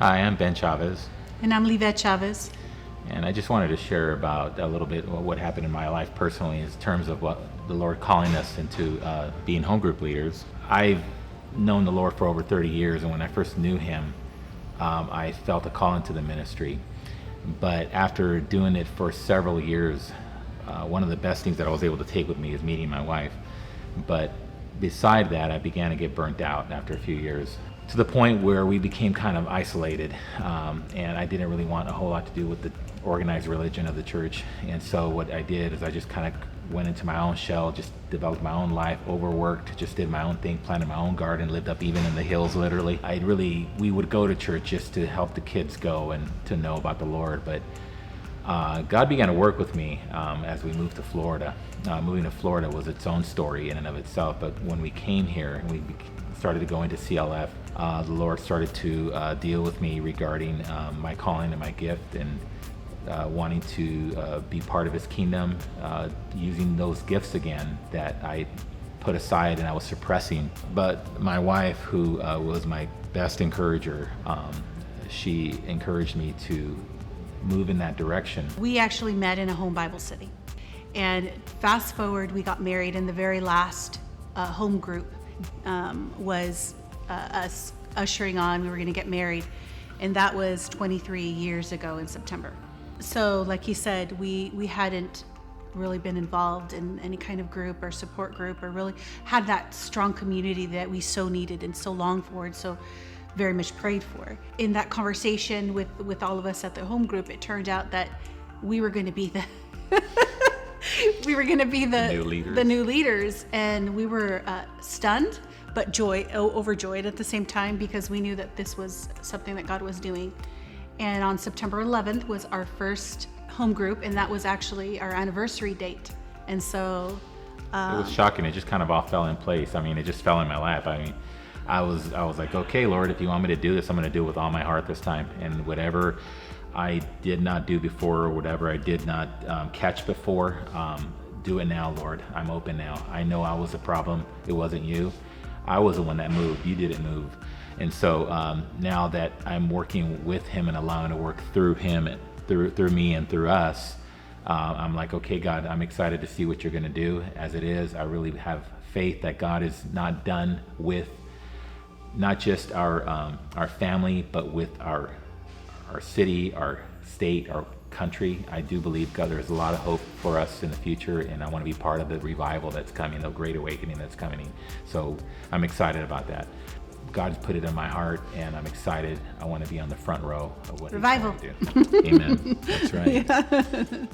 Hi, I'm Ben Chavez, And I'm Lyvett Chavez. and I just wanted to share about a little bit what happened in my life personally in terms of what the Lord calling us into being home group leaders. I've known the Lord for over 30 years, and when I first knew Him, I felt a call into the ministry. But after doing it for several years, one of the best things that I was able to take with me is meeting my wife. But beside that, I began to get burnt out after a few years, to the point where we became kind of isolated, and I didn't really want a whole lot to do with the organized religion of the church. And so what I did is I just kind of went into my own shell, just developed my own life, overworked, just did my own thing, planted my own garden, lived up even in the hills literally. We would go to church just to help the kids go and to know about the Lord. But God began to work with me as we moved to Florida. Moving to Florida was its own story in and of itself, but when we came here and we started to go into CLF, the Lord started to deal with me regarding my calling and my gift, and wanting to be part of His kingdom, using those gifts again that I put aside and I was suppressing. But my wife, who was my best encourager, she encouraged me to move in that direction. We actually met in a home Bible study. And fast forward, we got married, and the very last home group was us ushering on. We were going to get married, and that was 23 years ago in September. So like he said, we hadn't really been involved in any kind of group or support group, or really had that strong community that we so needed and so longed for and so very much prayed for. In that conversation with all of us at the home group, it turned out that we were going to be the the new leaders, and we were stunned but overjoyed at the same time, because we knew that this was something that God was doing. And on September 11th was our first home group, and that was actually our anniversary date. And so it was shocking. It just kind of all fell in place. I mean, it just fell in my lap. I mean, I was like, okay, Lord, if you want me to do this, I'm going to do it with all my heart this time. And whatever I did not do before, or whatever I did not catch before, do it now, Lord. I'm open now. I know I was the problem. It wasn't you. I was the one that moved. You didn't move. And so now that I'm working with Him and allowing to work through Him, through me and through us, I'm like, okay, God, I'm excited to see what you're going to do. As it is, I really have faith that God is not done with not just our family, but with our city, our state, our country. I do believe, God, there's a lot of hope for us in the future, and I want to be part of the revival that's coming, the great awakening that's coming. So I'm excited about that. God's put it in my heart, and I'm excited. I want to be on the front row of what revival. He's going to do. Amen. That's right. Yeah.